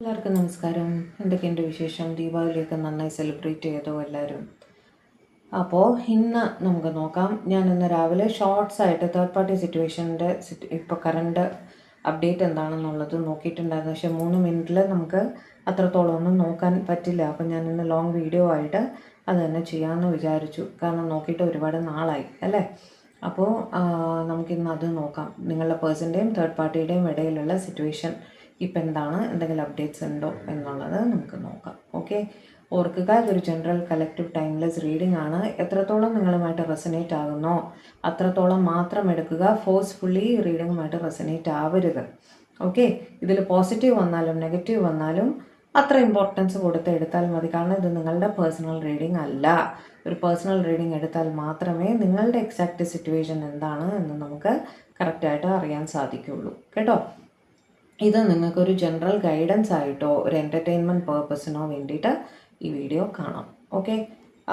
എല്ലാവർക്കും നമസ്കാരം. എന്തൊക്കെയുണ്ട് വിശേഷം? ദീപാവലിയൊക്കെ നന്നായി സെലിബ്രേറ്റ് ചെയ്തോ എല്ലാവരും? അപ്പോൾ ഇന്ന് നമുക്ക് നോക്കാം. ഞാൻ ഇന്ന് രാവിലെ ഷോർട്സ് ആയിട്ട് തേർഡ് പാർട്ടി സിറ്റുവേഷൻ്റെ ഇപ്പോൾ കറണ്ട് അപ്ഡേറ്റ് എന്താണെന്നുള്ളത് നോക്കിയിട്ടുണ്ടായിരുന്നു. പക്ഷേ 3 മിനിറ്റിൽ നമുക്ക് അത്രത്തോളം ഒന്നും നോക്കാൻ പറ്റില്ല. അപ്പോൾ ഞാൻ ഇന്ന് ലോങ് വീഡിയോ ആയിട്ട് അത് തന്നെ ചെയ്യാമെന്ന് വിചാരിച്ചു. കാരണം നോക്കിയിട്ട് ഒരുപാട് നാളായി അല്ലേ. അപ്പോൾ നമുക്കിന്ന് അത് നോക്കാം. നിങ്ങളുടെ പേഴ്സൻ്റെയും തേർഡ് പാർട്ടിയുടെയും ഇടയിലുള്ള സിറ്റുവേഷൻ ഇപ്പം എന്താണ്, എന്തെങ്കിലും അപ്ഡേറ്റ്സ് ഉണ്ടോ എന്നുള്ളത് നമുക്ക് നോക്കാം. ഓക്കെ, ഓർക്കുക, ഇതൊരു ജനറൽ കളക്റ്റീവ് ടൈംലെസ് റീഡിംഗ് ആണ്. എത്രത്തോളം നിങ്ങളുമായിട്ട് റെസനേറ്റ് ആകുന്നോ അത്രത്തോളം മാത്രം എടുക്കുക. ഫോഴ്സ്ഫുള്ളി റീഡിങ്ങുമായിട്ട് റെസനേറ്റ് ആവരുത്. ഓക്കെ, ഇതിൽ പോസിറ്റീവ് വന്നാലും നെഗറ്റീവ് വന്നാലും അത്ര ഇമ്പോർട്ടൻസ് കൊടുത്ത് എടുത്താൽ മതി. കാരണം ഇത് നിങ്ങളുടെ പേഴ്സണൽ റീഡിംഗ് അല്ല. ഒരു പേഴ്സണൽ റീഡിംഗ് എടുത്താൽ മാത്രമേ നിങ്ങളുടെ എക്സാക്റ്റ് സിറ്റുവേഷൻ എന്താണ് എന്ന് നമുക്ക് കറക്റ്റായിട്ട് അറിയാൻ സാധിക്കുള്ളൂ കേട്ടോ. ഇത് നിങ്ങൾക്കൊരു ജനറൽ ഗൈഡൻസ് ആയിട്ടോ ഒരു എൻ്റർടൈൻമെൻറ്റ് പേർപ്പസിനോ വേണ്ടിയിട്ട് ഈ വീഡിയോ കാണാം. ഓക്കെ,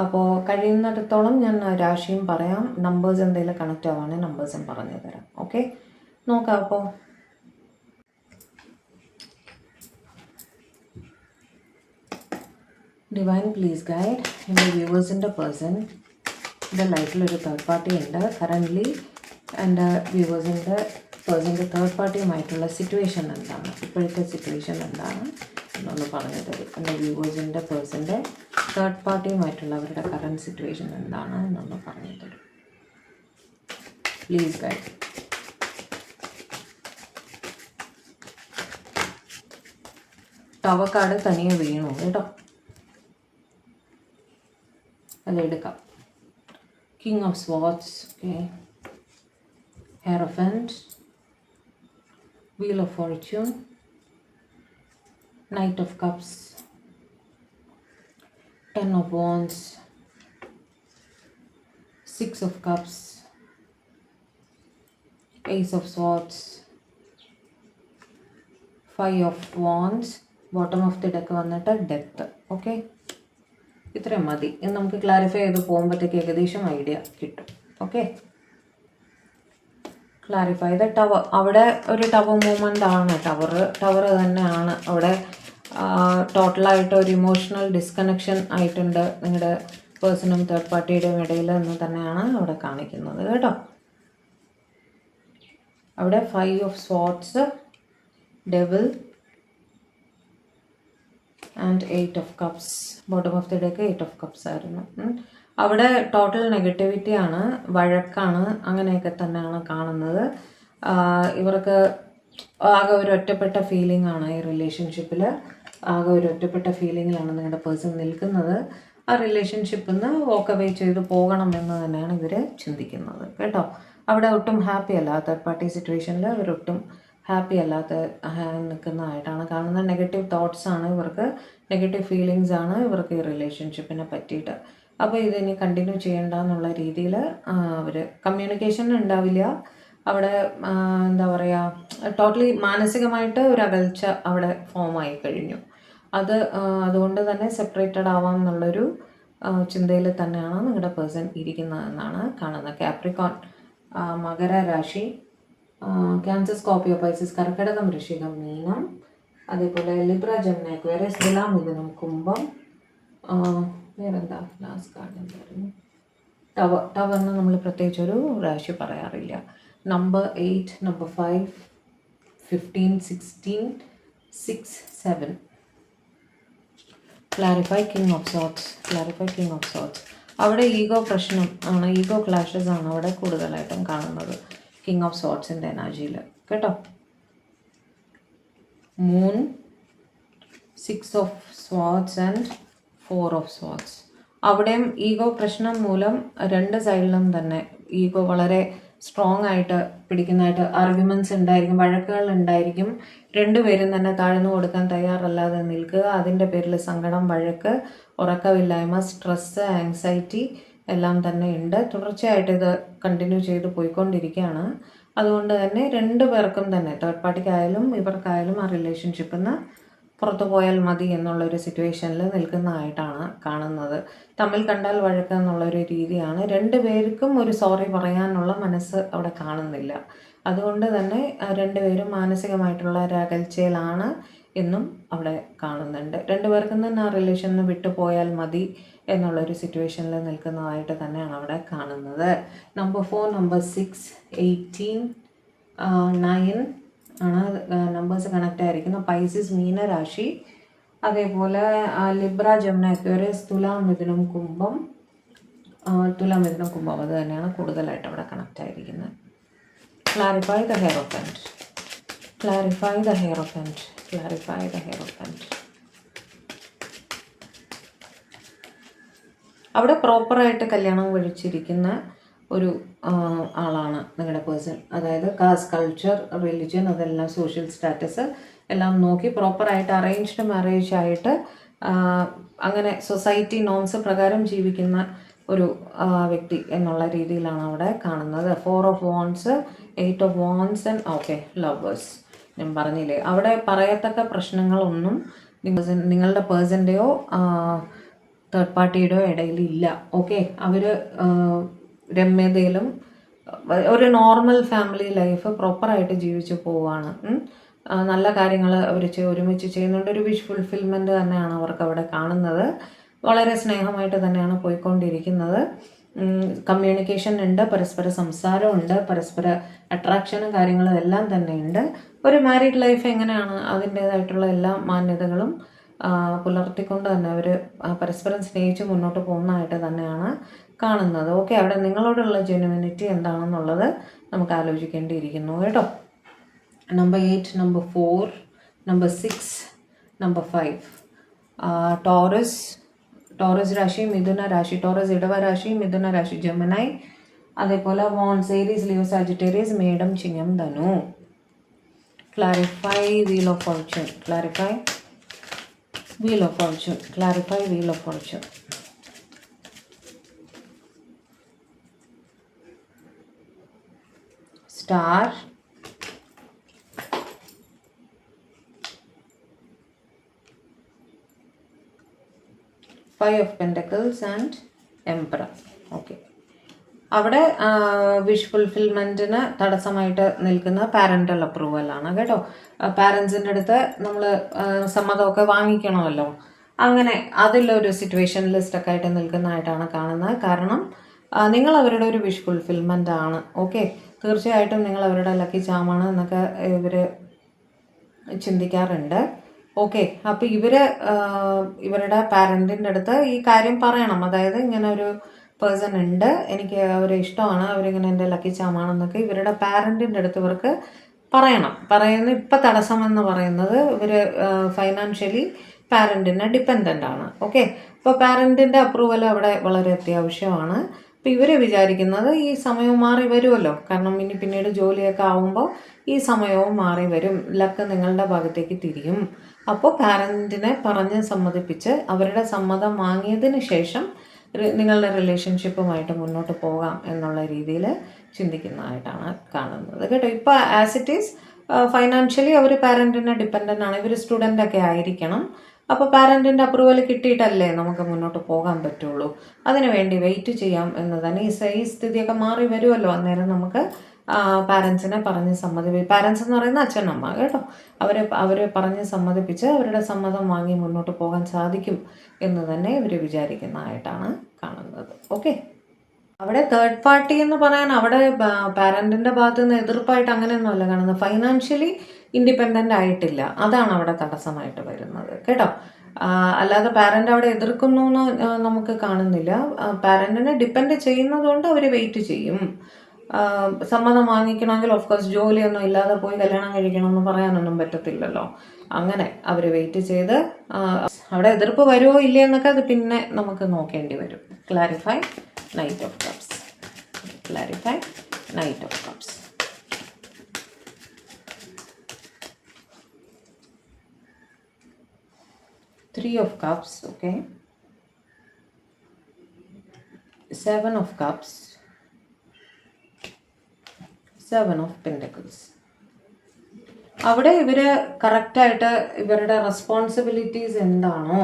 അപ്പോൾ കഴിയുന്നിടത്തോളം ഞാൻ രാശിയും പറയാം. നമ്പേഴ്സ് എന്തെങ്കിലും കണക്റ്റ് ആവുകയാണെങ്കിൽ നമ്പേഴ്സും പറഞ്ഞു തരാം. ഓക്കെ, നോക്കാം. അപ്പോൾ ഡിവൈൻ പ്ലീസ് ഗൈഡ് എൻ്റെ വ്യൂവേഴ്സിൻ്റെ പേഴ്സൻ്റെ ലൈഫിലൊരു തേർഡ് പാർട്ടി ഉണ്ട് കറൻ്റ്ലി. എൻ്റെ വ്യൂവേഴ്സിൻ്റെ പേഴ്സൻ്റെ തേർഡ് പാർട്ടിയുമായിട്ടുള്ള സിറ്റുവേഷൻ എന്താണ്, ഇപ്പോഴത്തെ സിറ്റുവേഷൻ എന്താണ് എന്നൊന്ന് പറഞ്ഞു തരും. എൻ്റെ വ്യൂവേഴ്സിൻ്റെ പേഴ്സൻ്റെ തേർഡ് പാർട്ടിയുമായിട്ടുള്ള അവരുടെ കറൻറ്റ് സിറ്റുവേഷൻ എന്താണ് എന്നൊന്ന് പറഞ്ഞു തരും പ്ലീസ് ഗൈഡ്. ടവർ കാർഡ് തനിയെ വീണു കേട്ടോ, അതെടുക്കാം. King of swords, okay, hierophant, Wheel of Fortune, Knight of Cups, Ten of Wands, Six of Cups, Ace of Swords, Five of Wands, bottom of the deck വന്നിട്ട് Death. Okay, ഇത്രയും മതി. ഇത് നമുക്ക് clarify ചെയ്ത് പോകുമ്പോഴത്തേക്ക് ഏകദേശം ഐഡിയ കിട്ടും. Okay, clarify the tower. അവിടെ ഒരു ടവർ മൂവ്മെൻ്റ് ആണ്. ടവർ തന്നെയാണ് അവിടെ. ടോട്ടലായിട്ട് ഒരു ഇമോഷണൽ ഡിസ്കണക്ഷൻ ആയിട്ടുണ്ട് നിങ്ങളുടെ പേഴ്സണും തേർഡ് പാർട്ടിയുടെയും ഇടയിൽ എന്ന് തന്നെയാണ് അവിടെ കാണിക്കുന്നത് കേട്ടോ. അവിടെ 5 of Swords, Devil and 8 of Cups. Bottom of the deck 8 of Cups ആയിരുന്നു. അവിടെ ടോട്ടൽ നെഗറ്റിവിറ്റി ആണ്, വഴക്കാണ്, അങ്ങനെയൊക്കെ തന്നെയാണ് കാണുന്നത്. ഇവർക്ക് ആകെ ഒരു ഒറ്റപ്പെട്ട ഫീലിംഗ് ആണ് ഈ റിലേഷൻഷിപ്പിൽ. ആകെ ഒരു ഒറ്റപ്പെട്ട ഫീലിങ്ങിലാണ് നിങ്ങളുടെ പേഴ്സൺ നിൽക്കുന്നത്. ആ റിലേഷൻഷിപ്പിൽ നിന്ന് വോക്ക് അവേ ചെയ്ത് പോകണം എന്ന് തന്നെയാണ് ഇവർ ചിന്തിക്കുന്നത് കേട്ടോ. അവിടെ ഒട്ടും ഹാപ്പി അല്ല. തേർഡ് പാർട്ടി സിറ്റുവേഷനിൽ ഇവരൊട്ടും ഹാപ്പി അല്ലാത്ത നിൽക്കുന്നതായിട്ടാണ് കാണുന്നത്. നെഗറ്റീവ് തോട്ട്സ് ആണ് ഇവർക്ക്, നെഗറ്റീവ് ഫീലിങ്സ് ആണ് ഇവർക്ക് ഈ റിലേഷൻഷിപ്പിനെ പറ്റിയിട്ട്. അപ്പോൾ ഇതിനി കണ്ടിന്യൂ ചെയ്യേണ്ട എന്നുള്ള രീതിയിൽ അവർ കമ്മ്യൂണിക്കേഷൻ ഉണ്ടാവില്ല അവിടെ. എന്താ പറയുക, ടോട്ടലി മാനസികമായിട്ട് ഒരു അകൽച്ച അവിടെ ഫോമായി കഴിഞ്ഞു. അതുകൊണ്ട് തന്നെ സെപ്പറേറ്റഡ് ആവാം എന്നുള്ളൊരു ചിന്തയിൽ തന്നെയാണ് നിങ്ങളുടെ പേഴ്സൺ ഇരിക്കുന്നതെന്നാണ് കാണുന്നത്. കാപ്രിക്കോൺ, മകര രാശി, ക്യാൻസർ, സ്കോർപ്പിയോ, പൈസസ്, കർക്കിടകം, വൃശ്ചികം, മീനം, അതേപോലെ ലിബ്ര, ജെമിനി, അക്വേറിയസ്, തുലാം, മിഥുനം, കുംഭം. വേറെന്താ ലാസ്റ്റ് കാർഡ് എന്തായിരുന്നു? ടവറിന് നമ്മൾ പ്രത്യേകിച്ചൊരു രാശി പറയാറില്ല. Number 8, number 5, 15, 16, 6, 7. Clarify king of sorts. Clarify king of sorts. അവിടെ ഈഗോ പ്രശ്നം ആണ്, ഈഗോ ക്ലാഷസ് ആണ് അവിടെ കൂടുതലായിട്ടും കാണുന്നത് കിങ് ഓഫ് സോർട്സിൻ്റെ എനർജിയിൽ കേട്ടോ. Moon, 6 of Swords and 4 of Swords. അവിടെയും ഈഗോ പ്രശ്നം മൂലം രണ്ട് സൈഡിലും തന്നെ ഈഗോ വളരെ സ്ട്രോങ് ആയിട്ട് പിടിക്കുന്നതായിട്ട് ആർഗ്യുമെൻറ്റ്സ് ഉണ്ടായിരിക്കും, വഴക്കുകൾ ഉണ്ടായിരിക്കും. രണ്ടുപേരും തന്നെ താഴ്ന്നു കൊടുക്കാൻ തയ്യാറല്ലാതെ നിൽക്കുക. അതിൻ്റെ പേരിൽ സങ്കടം, വഴക്ക്, ഉറക്കമില്ലായ്മ, സ്ട്രെസ്സ്, ആങ്സൈറ്റി എല്ലാം തന്നെ ഉണ്ട്. തുടർച്ചയായിട്ട് ഇത് കണ്ടിന്യൂ ചെയ്ത് പോയിക്കൊണ്ടിരിക്കുകയാണ്. അതുകൊണ്ട് തന്നെ രണ്ടു പേർക്കും തന്നെ, തേർഡ് പാർട്ടിക്കായാലും ഇവർക്കായാലും, ആ റിലേഷൻഷിപ്പിൽ നിന്ന് പുറത്തു പോയാൽ മതി എന്നുള്ളൊരു സിറ്റുവേഷനിൽ നിൽക്കുന്നതായിട്ടാണ് കാണുന്നത്. തമ്മിൽ കണ്ടാൽ വഴക്ക് എന്നുള്ളൊരു രീതിയാണ്. രണ്ടുപേർക്കും ഒരു സോറി പറയാനുള്ള മനസ്സ് അവിടെ കാണുന്നില്ല. അതുകൊണ്ട് തന്നെ രണ്ടുപേരും മാനസികമായിട്ടുള്ള ഒരു അകൽച്ചയിലാണ് എന്നും അവിടെ കാണുന്നുണ്ട്. രണ്ടുപേർക്കും തന്നെ ആ റിലേഷനിൽ നിന്ന് വിട്ടുപോയാൽ മതി എന്നുള്ളൊരു സിറ്റുവേഷനിൽ നിൽക്കുന്നതായിട്ട് തന്നെയാണ് അവിടെ കാണുന്നത്. നമ്പർ 4, നമ്പർ 6, 18, 9 ആണ് നമ്പേഴ്സ് കണക്റ്റ് ആയിരിക്കുന്നത്. പൈസസ് മീനരാശി, അതേപോലെ ലിബ്ര, ജമുന, അക്വേറിയസ്, തുലാം, മിഥുനം, കുംഭം. തുലാം, മിഥുനം, കുംഭം അത് തന്നെയാണ് കൂടുതലായിട്ട് അവിടെ കണക്റ്റ് ആയിരിക്കുന്നത്. Clarify the hierophant, clarify the hierophant, clarify the hierophant. അവിടെ പ്രോപ്പറായിട്ട് കല്യാണം കഴിച്ചിരിക്കുന്ന ഒരു ആളാണ് നിങ്ങളുടെ പേഴ്സൺ. അതായത് കാസ്റ്റ്, കൾച്ചർ, റിലിജ്യൻ, അതെല്ലാം സോഷ്യൽ സ്റ്റാറ്റസ് എല്ലാം നോക്കി പ്രോപ്പറായിട്ട് അറേഞ്ച്ഡ് മാരേജ് ആയിട്ട് അങ്ങനെ സൊസൈറ്റി നോംസ് പ്രകാരം ജീവിക്കുന്ന ഒരു വ്യക്തി എന്നുള്ള രീതിയിലാണ് അവിടെ കാണുന്നത്. 4 of wands, 8 of wands and okay lovers. ഞാൻ പറഞ്ഞില്ലേ, അവിടെ പറയത്തക്ക പ്രശ്നങ്ങളൊന്നും നിങ്ങളുടെ പേഴ്സൻ്റെയോ തേർഡ് പാർട്ടിയുടെയോ ഇടയിലില്ല. ഓക്കെ, അവർ രമ്യതയിലും ഒരു നോർമൽ ഫാമിലി ലൈഫ് പ്രോപ്പറായിട്ട് ജീവിച്ചു പോവുകയാണ്. നല്ല കാര്യങ്ങൾ അവർ ഒരുമിച്ച് ചെയ്യുന്നുണ്ട്. ഒരു വിഷ് ഫുൾഫിൽമെൻറ്റ് തന്നെയാണ് അവർക്ക് അവിടെ കാണുന്നത്. വളരെ സ്നേഹമായിട്ട് തന്നെയാണ് പോയിക്കൊണ്ടിരിക്കുന്നത്. കമ്മ്യൂണിക്കേഷൻ ഉണ്ട്, പരസ്പര സംസാരമുണ്ട്, പരസ്പര അട്രാക്ഷനും കാര്യങ്ങളും എല്ലാം തന്നെ ഉണ്ട്. ഒരു മാരീഡ് ലൈഫ് എങ്ങനെയാണ് അതിൻ്റേതായിട്ടുള്ള എല്ലാ മാന്യതകളും പുലർത്തിക്കൊണ്ട് തന്നെ അവർ പരസ്പരം സ്നേഹിച്ച് മുന്നോട്ട് പോകുന്നതായിട്ട് തന്നെയാണ് കാണുന്നത്. ഓക്കെ, അവിടെ നിങ്ങളോടുള്ള ജെനുവിനിറ്റി എന്താണെന്നുള്ളത് നമുക്ക് ആലോചിക്കേണ്ടിയിരിക്കുന്നു കേട്ടോ. Number 8, number 4, number 6, number 5. Taurus രാശി, മിഥുന രാശി, ടോറസ് ഇടവ രാശി, മിഥുന രാശി ജെമിനി, അതേപോലെ വാൺസ്, ഏരീസ്, ലിയോ, സാജിറ്റേറിയസ്, മേടം, ചിങ്ങം, ധനു. Clarify Wheel of Fortune, clarify Wheel of Fortune, clarify Wheel of Fortune. Star, 5 of Pentacles and Emperor. Okay, അവിടെ വിഷ് ഫുൾഫിൽമെൻറ്റിന് തടസ്സമായിട്ട് നിൽക്കുന്ന പാരൻ്റൽ അപ്രൂവലാണ് കേട്ടോ. പാരൻസിൻ്റെ അടുത്ത് നമ്മൾ സമ്മതമൊക്കെ വാങ്ങിക്കണമല്ലോ. അങ്ങനെ അതിലൊരു സിറ്റുവേഷനിൽ സ്റ്റക്കായിട്ട് നിൽക്കുന്നതായിട്ടാണ് കാണുന്നത്. കാരണം നിങ്ങൾ അവരുടെ ഒരു വിഷ് ഫുൾഫിൽമെൻ്റ് ആണ്. ഓക്കെ, തീർച്ചയായിട്ടും നിങ്ങൾ അവരുടെ ലക്കി ചാമാണ് എന്നൊക്കെ ഇവർ ചിന്തിക്കാറുണ്ട്. ഓക്കെ, അപ്പോൾ ഇവരുടെ പാരൻറ്റിൻ്റെ അടുത്ത് ഈ കാര്യം പറയണം. അതായത് ഇങ്ങനെ ഒരു പേഴ്സൺ ഉണ്ട്, എനിക്ക് അവരെ ഇഷ്ടമാണ്, അവരിങ്ങനെ എൻ്റെ ലക്കി ചാമാണെന്നൊക്കെ ഇവരുടെ പാരൻറ്റിൻ്റെ അടുത്ത് ഇവർക്ക് പറയണം. ഇപ്പം തടസ്സമെന്ന് പറയുന്നത് ഇവർ ഫൈനാൻഷ്യലി പാരൻറ്റിനെ ഡിപ്പെൻഡൻ്റ് ആണ്. ഓക്കെ, അപ്പോൾ പാരൻറ്റിൻ്റെ അപ്രൂവൽ അവിടെ വളരെ അത്യാവശ്യമാണ്. അപ്പോൾ ഇവർ വിചാരിക്കുന്നത് ഈ സമയവും മാറി വരുമല്ലോ, കാരണം ഇനി പിന്നീട് ജോലിയൊക്കെ ആവുമ്പോൾ ഈ സമയവും മാറി വരും, ലക്ക് നിങ്ങളുടെ ഭാഗത്തേക്ക് തിരിയും. അപ്പോൾ പാരൻറ്റിനെ പറഞ്ഞ് സമ്മതിപ്പിച്ച് അവരുടെ സമ്മതം വാങ്ങിയതിന് ശേഷം നിങ്ങളുടെ റിലേഷൻഷിപ്പുമായിട്ട് മുന്നോട്ട് പോകാം എന്നുള്ള രീതിയിൽ ചിന്തിക്കുന്നതായിട്ടാണ് കാണുന്നത് കേട്ടോ. ഇപ്പോൾ ആസ് ഇറ്റ് ഈസ് ഫൈനാൻഷ്യലി അവർ പാരൻറ്റിനെ ഡിപ്പെൻഡൻ്റ് ആണ്. ഇവർ സ്റ്റുഡൻ്റൊക്കെ ആയിരിക്കണം. അപ്പോൾ പാരൻറ്റിൻ്റെ അപ്രൂവൽ കിട്ടിയിട്ടല്ലേ നമുക്ക് മുന്നോട്ട് പോകാൻ പറ്റുള്ളൂ. അതിനു വേണ്ടി വെയിറ്റ് ചെയ്യാം എന്ന് തന്നെ ഈ സ്ഥിതിയൊക്കെ മാറി വരുമല്ലോ, അന്നേരം നമുക്ക് പാരൻസിനെ പറഞ്ഞ് പാരൻസ് എന്ന് പറയുന്ന അച്ഛനമ്മ കേട്ടോ, അവരെ പറഞ്ഞ് സമ്മതിപ്പിച്ച് അവരുടെ സമ്മതം വാങ്ങി മുന്നോട്ട് പോകാൻ സാധിക്കും എന്ന് തന്നെ ഇവർ വിചാരിക്കുന്നതായിട്ടാണ് കാണുന്നത്. ഓക്കെ, അവിടെ തേർഡ് പാർട്ടി എന്ന് പറയാൻ അവിടെ പാരൻറ്റിൻ്റെ ഭാഗത്തു നിന്ന് എതിർപ്പായിട്ട് അങ്ങനെയൊന്നുമല്ല കാണുന്നത്. ഫൈനാൻഷ്യലി ഇൻഡിപെൻഡൻ്റ് ആയിട്ടില്ല, അതാണ് അവിടെ തടസ്സമായിട്ട് വരുന്നത് കേട്ടോ. അല്ലാതെ പാരൻ്റ് അവിടെ എതിർക്കുന്നു എന്ന് നമുക്ക് കാണുന്നില്ല. പാരൻറ്റിനെ ഡിപ്പെൻഡ് ചെയ്യുന്നതുകൊണ്ട് അവർ വെയിറ്റ് ചെയ്യും. സമ്മതം വാങ്ങിക്കണമെങ്കിൽ ഓഫ്കോഴ്സ് ജോലിയൊന്നും ഇല്ലാതെ പോയി കല്യാണം കഴിക്കണമെന്ന് പറയാനൊന്നും പറ്റത്തില്ലല്ലോ. അങ്ങനെ അവർ വെയിറ്റ് ചെയ്ത് അവിടെ എതിർപ്പ് വരുമോ ഇല്ലേ എന്നൊക്കെ അത് പിന്നെ നമുക്ക് നോക്കേണ്ടി വരും. Clarify knight of cups, clarify knight of cups. Three of Cups, okay. 7 of Cups, 7 of Pentacles. അവിടെ ഇവർ കറക്റ്റായിട്ട് ഇവരുടെ റെസ്പോൺസിബിലിറ്റീസ് എന്താണോ,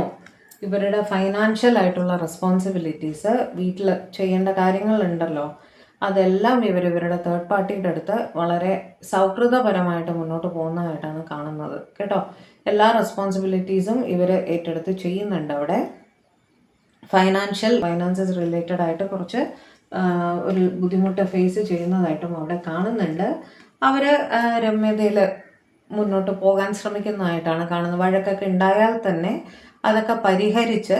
ഇവരുടെ ഫൈനാൻഷ്യൽ ആയിട്ടുള്ള റെസ്പോൺസിബിലിറ്റീസ്, വീട്ടിൽ ചെയ്യേണ്ട കാര്യങ്ങളുണ്ടല്ലോ, അതെല്ലാം ഇവരുടെ തേർഡ് പാർട്ടിയുടെ അടുത്ത് വളരെ സൗഹൃദപരമായിട്ട് മുന്നോട്ട് പോകുന്നതായിട്ടാണ് കാണുന്നത് കേട്ടോ. എല്ലാ റെസ്പോൺസിബിലിറ്റീസും ഇവർ ഏറ്റെടുത്ത് ചെയ്യുന്നുണ്ട് അവിടെ. ഫൈനാൻസസ് റിലേറ്റഡ് ആയിട്ട് കുറച്ച് ഒരു ബുദ്ധിമുട്ട് ഫേസ് ചെയ്യുന്നതായിട്ടും അവിടെ കാണുന്നുണ്ട്. അവർ രമ്യതയിൽ മുന്നോട്ട് പോകാൻ ശ്രമിക്കുന്നതായിട്ടാണ് കാണുന്നത്. വഴക്കൊക്കെ ഉണ്ടായാൽ തന്നെ അതൊക്കെ പരിഹരിച്ച്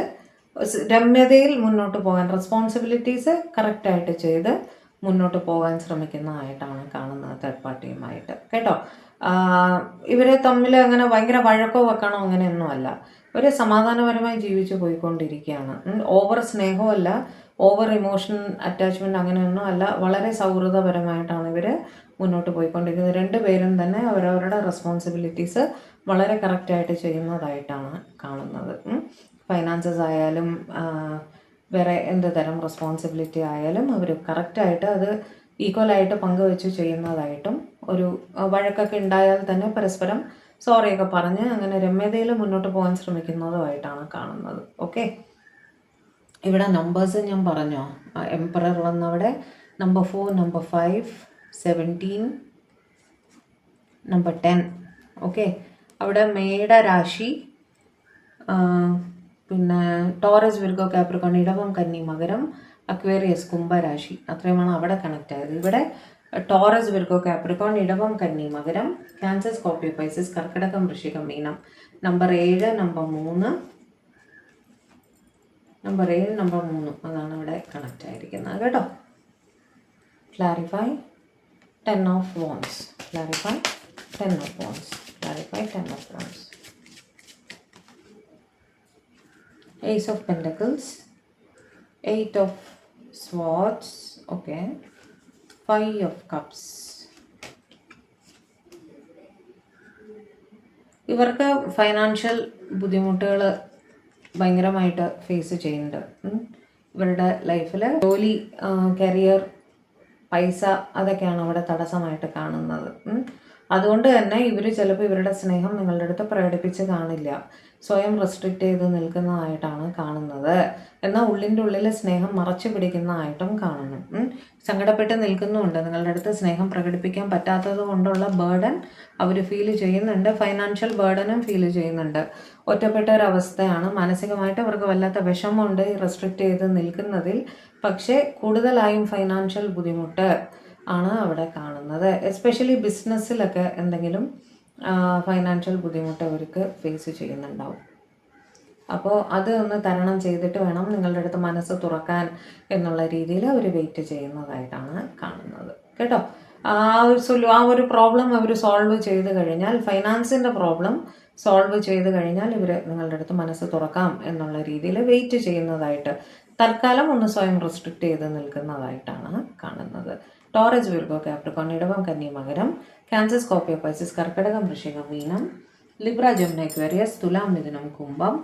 രമ്യതയിൽ മുന്നോട്ട് പോകാൻ, റെസ്പോൺസിബിലിറ്റീസ് കറക്റ്റായിട്ട് ചെയ്ത് മുന്നോട്ട് പോകാൻ ശ്രമിക്കുന്നതായിട്ടാണ് കാണുന്നത് തേർഡ് പാർട്ടിയുമായിട്ട് കേട്ടോ. ഇവർ തമ്മിൽ അങ്ങനെ ഭയങ്കര വഴക്കോ വെക്കണോ അങ്ങനെയൊന്നും അല്ല. ഇവർ സമാധാനപരമായി ജീവിച്ചു പോയിക്കൊണ്ടിരിക്കുകയാണ്. ഓവർ സ്നേഹമല്ല, ഓവർ ഇമോഷൻ അറ്റാച്ച്മെൻറ്റ് അങ്ങനെയൊന്നും അല്ല. വളരെ സൗഹൃദപരമായിട്ടാണ് ഇവർ മുന്നോട്ട് പോയിക്കൊണ്ടിരിക്കുന്നത്. രണ്ടുപേരും തന്നെ അവരവരുടെ റെസ്പോൺസിബിലിറ്റീസ് വളരെ കറക്റ്റായിട്ട് ചെയ്യുന്നതായിട്ടാണ് കാണുന്നത്. ഫൈനാൻസസ് ആയാലും വേറെ എന്ത് തരം റെസ്പോൺസിബിലിറ്റി ആയാലും അവർ കറക്റ്റായിട്ട് അത് ഈക്വലായിട്ട് പങ്കുവെച്ച് ചെയ്യുന്നതായിട്ടും, ഒരു വഴക്കൊക്കെ ഉണ്ടായാൽ തന്നെ പരസ്പരം സോറിയൊക്കെ പറഞ്ഞ് അങ്ങനെ രമ്യതയിൽ മുന്നോട്ട് പോകാൻ ശ്രമിക്കുന്നതുമായിട്ടാണ് കാണുന്നത്. ഓക്കെ, ഇവിടെ നമ്പേഴ്സ് ഞാൻ പറഞ്ഞോ, എംപറർ വന്നവിടെ നമ്പർ 4, നമ്പർ 5, 17, നമ്പർ 10. ഓക്കെ, അവിടെ മേട രാശി, പിന്നെ ടോറസ്, വിർഗോ, കാപ്രിക്കോൺ, ഇടവം, കന്നി, മകരം, അക്വേറിയസ്, കുംഭരാശി, അത്രയുമാണ് അവിടെ കണക്ട് ആയത്. ഇവിടെ ടോറസ്, വിർഗോ, കാപ്രിക്കോൺ, ഇടവം, കന്നി, മകരം, ക്യാൻസർ, സ്കോർപ്പിയോ, പൈസസ്, കർക്കിടകം, വൃശ്ചികം, മീനം. നമ്പർ 7, നമ്പർ 3, നമ്പർ 7, നമ്പർ 3 അതാണ് ഇവിടെ കണക്ട് ആയിരിക്കുന്നത് കേട്ടോ. Clarify 10 of wands, clarify 10 of wands, clarify 10 of wands. Ace of Pentacles, 8 of Swords, okay, 5 of Cups. ഇവർക്ക് ഫൈനാൻഷ്യൽ ബുദ്ധിമുട്ടുകൾ ഭയങ്കരമായിട്ട് ഫേസ് ചെയ്യുന്നുണ്ട്. ഇവരുടെ ലൈഫിൽ ജോലി, കരിയർ, പൈസ അതൊക്കെയാണ് അവിടെ തടസ്സമായിട്ട് കാണുന്നത്. അതുകൊണ്ട് തന്നെ ഇവർ ചിലപ്പോൾ ഇവരുടെ സ്നേഹം നിങ്ങളുടെ അടുത്ത് പ്രകടിപ്പിച്ച് കാണില്ല, സ്വയം റെസ്ട്രിക്റ്റ് ചെയ്ത് നിൽക്കുന്നതായിട്ടാണ് കാണുന്നത്. എന്നാൽ ഉള്ളിൻ്റെ ഉള്ളിൽ സ്നേഹം മറച്ചു പിടിക്കുന്നതായിട്ടും കാണുന്നു. സങ്കടപ്പെട്ട് നിൽക്കുന്നുമുണ്ട്. നിങ്ങളുടെ അടുത്ത് സ്നേഹം പ്രകടിപ്പിക്കാൻ പറ്റാത്തത് കൊണ്ടുള്ള ബേർഡൻ അവർ ഫീൽ ചെയ്യുന്നുണ്ട്. ഫൈനാൻഷ്യൽ ബേർഡനും ഫീൽ ചെയ്യുന്നുണ്ട്. ഒറ്റപ്പെട്ട ഒരവസ്ഥയാണ്. മാനസികമായിട്ട് അവർക്ക് വല്ലാത്ത വിഷമമുണ്ട് ഈ റെസ്ട്രിക്റ്റ് ചെയ്ത് നിൽക്കുന്നതിൽ. പക്ഷേ കൂടുതലായും ഫൈനാൻഷ്യൽ ബുദ്ധിമുട്ട് ആണ് അവിടെ കാണുന്നത്. എസ്പെഷ്യലി ബിസിനസ്സിലൊക്കെ എന്തെങ്കിലും ഫൈനാൻഷ്യൽ ബുദ്ധിമുട്ട് അവർക്ക് ഫേസ് ചെയ്യുന്നുണ്ടാവും. അപ്പോൾ അത് ഒന്ന് തരണം ചെയ്തിട്ട് വേണം നിങ്ങളുടെ അടുത്ത് മനസ്സ് തുറക്കാൻ എന്നുള്ള രീതിയിൽ അവർ വെയിറ്റ് ചെയ്യുന്നതായിട്ടാണ് കാണുന്നത് കേട്ടോ. ആ ഒരു പ്രോബ്ലം അവർ സോൾവ് ചെയ്ത് കഴിഞ്ഞാൽ, ഫൈനാൻസിൻ്റെ പ്രോബ്ലം സോൾവ് ചെയ്ത് കഴിഞ്ഞാൽ ഇവർ നിങ്ങളുടെ അടുത്ത് മനസ്സ് തുറക്കാം എന്നുള്ള രീതിയിൽ വെയിറ്റ് ചെയ്യുന്നതായിട്ട്, തൽക്കാലം ഒന്ന് സ്വയം റെസ്ട്രിക്റ്റ് ചെയ്ത് നിൽക്കുന്നതായിട്ടാണ് കാണുന്നത്. ടോറസ്, വിർഗോ, കാപ്രിക്കോൺ, ഇടവം, കന്നി, മകരം, ക്യാൻസർ, സ്കോർപ്പിയോ, പൈസസ്, കർക്കിടകം, വൃശ്ചികം, മീനം, ലിബ്ര, ജെമിനി, അക്വേറിയസ്, തുലാം, മിഥുനം, കുംഭം.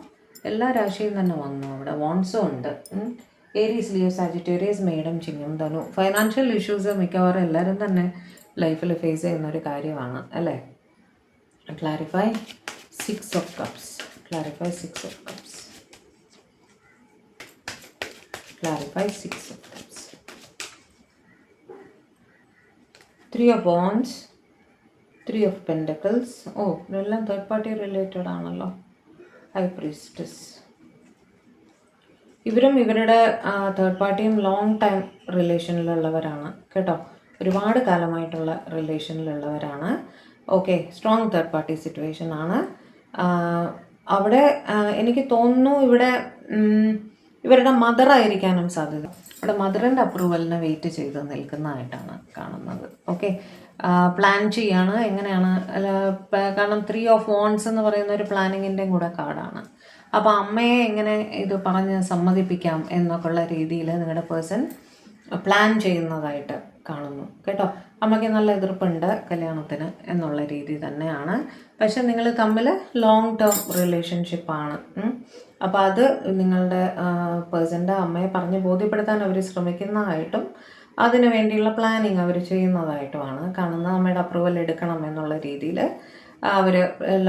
എല്ലാ രാശിയും തന്നെ വന്നു. അവിടെ വോൺസും ഉണ്ട്. ഏരീസ്, ലിയോ, സാജിറ്റേറിയസ്, മേടം, ചിങ്ങം, ധനു. ഫൈനാൻഷ്യൽ ഇഷ്യൂസ് മിക്കവാറും എല്ലാവരും തന്നെ ലൈഫിൽ ഫേസ് ചെയ്യുന്ന ഒരു കാര്യമാണ് അല്ലേ. Clarify 6 of cups, clarify 6 of cups, clarify 6 of cups. 3 of Wands, 3 of Pentacles. ഓ, ഇതെല്ലാം തേർഡ് പാർട്ടി റിലേറ്റഡ് ആണല്ലോ. High priestess. ഇവരും ഇവരുടെ തേർഡ് പാർട്ടിയും ലോങ് ടൈം റിലേഷനിലുള്ളവരാണ് കേട്ടോ. ഒരുപാട് കാലമായിട്ടുള്ള റിലേഷനിലുള്ളവരാണ്. Okay, strong third party situation ആണ് അവിടെ. എനിക്ക് തോന്നുന്നു ഇവിടെ ഇവരുടെ മദർ ആയിരിക്കാനും സാധ്യത. ഇവിടെ മദറിൻ്റെ അപ്രൂവലിന് വെയിറ്റ് ചെയ്ത് നിൽക്കുന്നതായിട്ടാണ് കാണുന്നത്. ഓക്കെ, പ്ലാൻ ചെയ്യാണ് എങ്ങനെയാണ്. കാരണം 3 ഓഫ് വോൺസ് എന്ന് പറയുന്ന ഒരു പ്ലാനിങ്ങിൻ്റെയും കൂടെ കാർഡാണ്. അപ്പോൾ അമ്മയെ എങ്ങനെ ഇത് പറഞ്ഞ് സമ്മതിപ്പിക്കാം എന്നൊക്കെയുള്ള രീതിയിൽ നിങ്ങളുടെ പേഴ്സൺ പ്ലാൻ ചെയ്യുന്നതായിട്ട് കാണുന്നു കേട്ടോ. അമ്മയ്ക്ക് നല്ല എതിർപ്പുണ്ട് കല്യാണത്തിന് എന്നുള്ള രീതി തന്നെയാണ്. പക്ഷെ നിങ്ങൾ തമ്മിൽ ലോങ് ടേം റിലേഷൻഷിപ്പാണ്. അപ്പോൾ അത് നിങ്ങളുടെ പേഴ്സൻ്റെ അമ്മയെ പറഞ്ഞ് ബോധ്യപ്പെടുത്താൻ അവർ ശ്രമിക്കുന്നതായിട്ടും അതിനു വേണ്ടിയുള്ള പ്ലാനിങ് അവർ ചെയ്യുന്നതായിട്ടുമാണ് കാണുന്നത്. അമ്മയുടെ അപ്രൂവൽ എടുക്കണം എന്നുള്ള രീതിയിൽ അവർ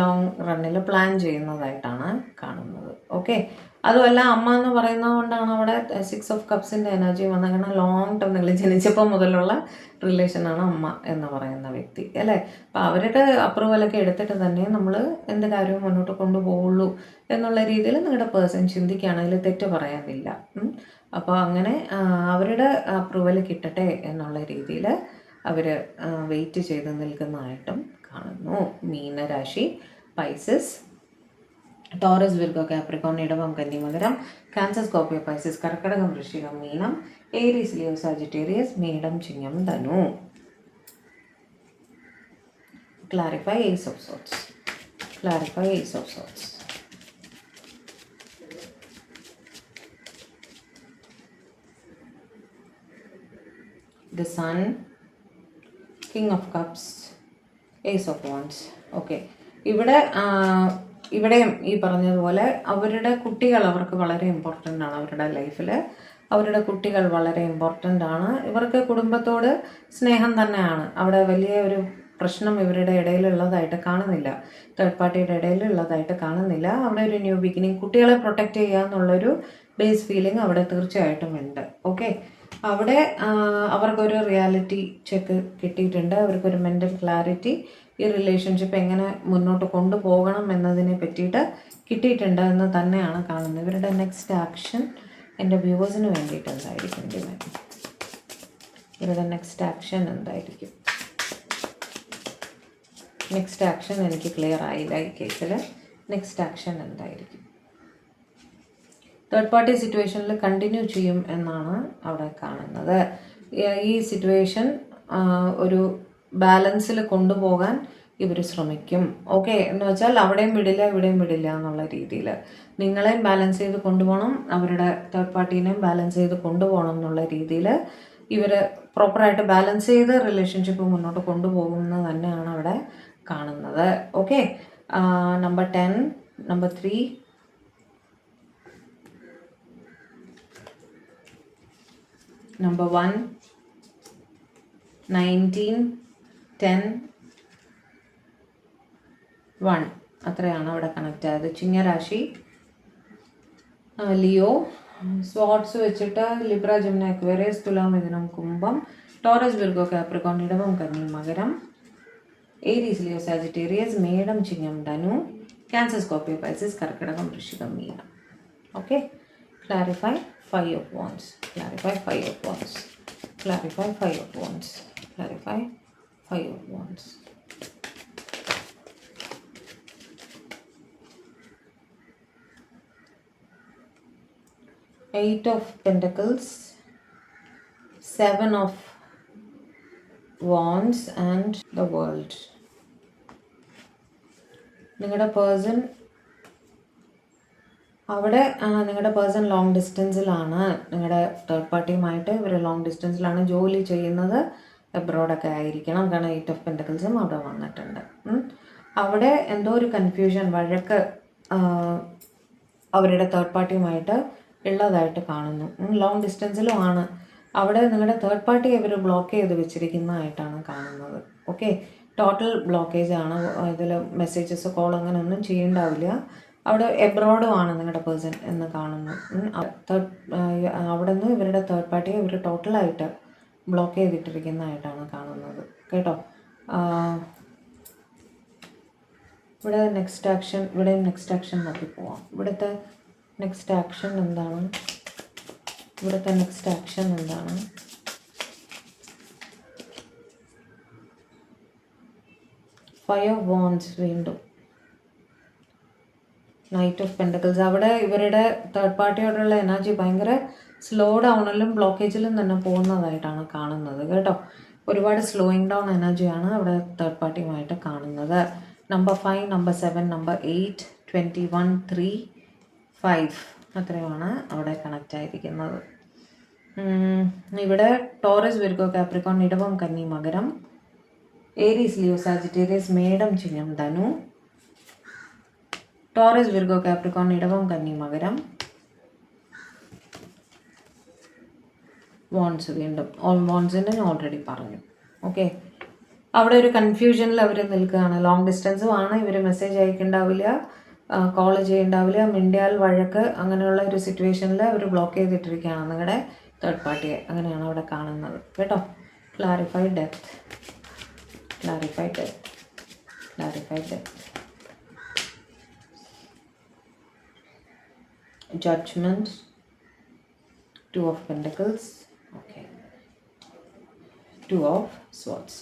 ലോങ് റണ്ണിൽ പ്ലാൻ ചെയ്യുന്നതായിട്ടാണ് കാണുന്നത്. ഓക്കെ, അതുമല്ല അമ്മ എന്ന് പറയുന്നത് കൊണ്ടാണ് അവിടെ 6 ഓഫ് കപ്സിൻ്റെ എനർജി വന്നത്. കാരണം ലോങ് ടേം നിങ്ങൾ ജനിച്ചപ്പോൾ മുതലുള്ള റിലേഷനാണ് അമ്മ എന്ന് പറയുന്ന വ്യക്തി അല്ലേ. അപ്പം അവരുടെ അപ്രൂവലൊക്കെ എടുത്തിട്ട് തന്നെ നമ്മൾ എന്ത് കാര്യവും മുന്നോട്ട് കൊണ്ടുപോകുള്ളൂ എന്നുള്ള രീതിയിൽ നിങ്ങളുടെ പേഴ്സൺ ചിന്തിക്കുകയാണെങ്കിൽ തെറ്റ് പറയാനില്ല. അപ്പോൾ അങ്ങനെ അവരുടെ അപ്രൂവൽ കിട്ടട്ടെ എന്നുള്ള രീതിയിൽ അവർ വെയിറ്റ് ചെയ്ത് നിൽക്കുന്നതായിട്ടും കാണുന്നു. മീനരാശി, പൈസസ്, ടോറസ്, വിർഗോ, കാപ്രിക്കോൺ, ഇടവം, കന്നി, മകരം, ക്യാൻസർ, സ്കോർപ്പിയോ, പൈസസ്, കർക്കടകം, വൃശ്ചികം, മീനം, ഏരീസ്, ലിയോ, സാജിറ്റേറിയസ്, മേടം, ചിങ്ങം, ധനു. Clarify Ace of Swords. Clarify Ace of Swords. The Sun, King of Cups, Ace of Wands. Okay, ഇവിടെയും ഈ പറഞ്ഞതുപോലെ അവരുടെ കുട്ടികൾ അവർക്ക് വളരെ ഇമ്പോർട്ടൻ്റ് ആണ്. അവരുടെ ലൈഫിൽ അവരുടെ കുട്ടികൾ വളരെ ഇമ്പോർട്ടൻ്റ് ആണ്. ഇവർക്ക് കുടുംബത്തോട് സ്നേഹം തന്നെയാണ്. അവിടെ വലിയ ഒരു പ്രശ്നം ഇവരുടെ ഇടയിലുള്ളതായിട്ട് കാണുന്നില്ല, തേർഡ് പാർട്ടിയുടെ ഇടയിലുള്ളതായിട്ട് കാണുന്നില്ല. അവിടെ ഒരു ന്യൂ ബിഗിനിങ്, കുട്ടികളെ പ്രൊട്ടക്റ്റ് ചെയ്യുക എന്നുള്ളൊരു ബേസ് ഫീലിംഗ് അവിടെ തീർച്ചയായിട്ടും ഉണ്ട്. ഓക്കെ, അവിടെ അവർക്കൊരു റിയാലിറ്റി ചെക്ക് കിട്ടിയിട്ടുണ്ട്. അവർക്കൊരു മെൻ്റൽ ക്ലാരിറ്റി ഈ റിലേഷൻഷിപ്പ് എങ്ങനെ മുന്നോട്ട് കൊണ്ടുപോകണം എന്നതിനെ പറ്റിയിട്ട് കിട്ടിയിട്ടുണ്ട് എന്ന് തന്നെയാണ് കാണുന്നത്. ഇവരുടെ നെക്സ്റ്റ് ആക്ഷൻ എൻ്റെ വ്യൂവേഴ്സിന് വേണ്ടിയിട്ട് എന്തായിരിക്കും? ഇവരുടെ നെക്സ്റ്റ് ആക്ഷൻ എന്തായിരിക്കും? നെക്സ്റ്റ് ആക്ഷൻ എനിക്ക് ക്ലിയർ ആയില്ല ഈ കേസിൽ. നെക്സ്റ്റ് ആക്ഷൻ എന്തായിരിക്കും? തേർഡ് പാർട്ടി സിറ്റുവേഷനിൽ കണ്ടിന്യൂ ചെയ്യും എന്നാണ് അവിടെ കാണുന്നത്. ഈ സിറ്റുവേഷൻ ഒരു ബാലൻസിൽ കൊണ്ടുപോകാൻ ഇവർ ശ്രമിക്കും. ഓക്കെ, എന്ന് വെച്ചാൽ അവിടെയും വിടില്ല ഇവിടെയും വിടില്ല എന്നുള്ള രീതിയിൽ നിങ്ങളെയും ബാലൻസ് ചെയ്ത് കൊണ്ടുപോകണം, അവരുടെ തേർഡ് പാർട്ടീനെയും ബാലൻസ് ചെയ്ത് കൊണ്ടുപോകണം എന്നുള്ള രീതിയിൽ ഇവർ പ്രോപ്പറായിട്ട് ബാലൻസ് ചെയ്ത് റിലേഷൻഷിപ്പ് മുന്നോട്ട് കൊണ്ടുപോകുന്നത് തന്നെയാണ് അവിടെ കാണുന്നത്. ഓക്കെ, നമ്പർ 10, നമ്പർ 3, നമ്പർ 1, 19, 10, 1 അത്രയാണ് അവിടെ കണക്റ്റ് ആയത്. ചിങ്ങരാശി, ലിയോ, സ്വാർട്സ് വെച്ചിട്ട് ലിബ്ര, ജെമിനി, അക്വേറിയസ്, തുലാം, മിഥുനം, കുംഭം, ടോറസ്, വിർഗോ, കാപ്രിക്കോൺ, ഇടവം, കന്നി, മകരം, ഏരീസ്, ലിയോ, സാജിറ്റേറിയസ്, മേടം, ചിങ്ങം, ധനു, cancer, Scorpio, Pisces, Karkidakam, Vrischikam, Meenam. Okay, clarify 5 of Wands. Clarify 5 of Wands. Clarify 5 of Wands. Clarify 5 of Wands. Eight of Pentacles, 7 of Wands and the World. നിങ്ങളുടെ person അവിടെ നിങ്ങളുടെ person long ഡിസ്റ്റൻസിലാണ്. നിങ്ങളുടെ third പാർട്ടിയുമായിട്ട് ഇവർ long ഡിസ്റ്റൻസിലാണ്. ജോലി ചെയ്യുന്നത് എബ്രോഡൊക്കെ ആയിരിക്കണം. കാരണം 8 of Pentaclesഉം അവിടെ വന്നിട്ടുണ്ട്. അവിടെ എന്തോ ഒരു കൺഫ്യൂഷൻ, വഴക്ക് അവരുടെ തേർഡ് പാർട്ടിയുമായിട്ട് ഉള്ളതായിട്ട് കാണുന്നു. ലോങ് ഡിസ്റ്റൻസിലും ആണ്. അവിടെ നിങ്ങളുടെ തേർഡ് പാർട്ടി ഇവർ ബ്ലോക്ക് ചെയ്ത് വെച്ചിരിക്കുന്നതായിട്ടാണ് കാണുന്നത്. ഓക്കെ, ടോട്ടൽ ബ്ലോക്കേജ് ആണ്. ഇതിൽ മെസ്സേജസ്, കോൾ അങ്ങനെ ഒന്നും ചെയ്യേണ്ടാവില്ല. അവിടെ എബ്രോഡുമാണ് നിങ്ങളുടെ പേഴ്സൺ എന്ന് കാണുന്നു. അവിടെ നിന്ന് ഇവരുടെ തേർഡ് പാർട്ടിയെ ഇവർ ടോട്ടലായിട്ട് ബ്ലോക്ക് ചെയ്തിട്ടിരിക്കുന്നതായിട്ടാണ് കാണുന്നത് കേട്ടോ. ഇവിടെ നെക്സ്റ്റ് ആക്ഷൻ, ഇവിടെ നെക്സ്റ്റ് ആക്ഷൻ നോക്കി പോവാം. ഇവിടുത്തെ നെക്സ്റ്റ് ആക്ഷൻ എന്താണ്? ഇവിടുത്തെ നെക്സ്റ്റ് ആക്ഷൻ എന്താണ്? ഫൈവ് ഓഫ് വാൻഡ്സ്, വീണ്ടും നൈറ്റ് ഓഫ് പെൻറ്റക്കിൾസ്. അവിടെ ഇവരുടെ തേർഡ് പാർട്ടിയോടുള്ള എനർജി ഭയങ്കര സ്ലോ ഡൗണിലും ബ്ലോക്കേജിലും തന്നെ പോകുന്നതായിട്ടാണ് കാണുന്നത് കേട്ടോ. ഒരുപാട് സ്ലോയിങ് ഡൗൺ എനർജിയാണ് അവിടെ തേർഡ് പാർട്ടിയുമായിട്ട് കാണുന്നത്. നമ്പർ 5, നമ്പർ 7, നമ്പർ 8, 21, 3, 5 അത്രയുമാണ് അവിടെ കണക്റ്റ് ആയിരിക്കുന്നത്. ഇവിടെ ടോറസ്, വിർഗോ, കാപ്രിക്കോൺ, ഇടവം, കന്നി, മകരം, ഏരീസ്, ലിയോ, സാജിറ്റേറിയസ്, മേടം, ചിങ്ങം, ധനു, ടോറസ്, വിർഗോ, കാപ്രിക്കോൺ, ഇടവം, കന്നി, മകരം, വോൺസ്. വീണ്ടും വോൺസിൻ്റെ ഞാൻ ഓൾറെഡി പറഞ്ഞു. ഓക്കെ, അവിടെ ഒരു കൺഫ്യൂഷനിൽ അവർ നിൽക്കുകയാണ്. ലോങ് ഡിസ്റ്റൻസും ആണ്. ഇവർ മെസ്സേജ് അയക്കുന്നുണ്ടാവില്ല, കോൾ ചെയ്യണ്ടാവില്ല, മിണ്ടിയാൽ വഴക്ക്, അങ്ങനെയുള്ള ഒരു സിറ്റുവേഷനിൽ അവർ ബ്ലോക്ക് ചെയ്തിട്ടിരിക്കുകയാണ് നിങ്ങളുടെ തേർഡ് പാർട്ടിയെ. അങ്ങനെയാണ് അവിടെ കാണുന്നത് കേട്ടോ. Clarified depth, clarified depth, clarified depth, judgement, 2 of Pentacles, okay, 2 of Swords.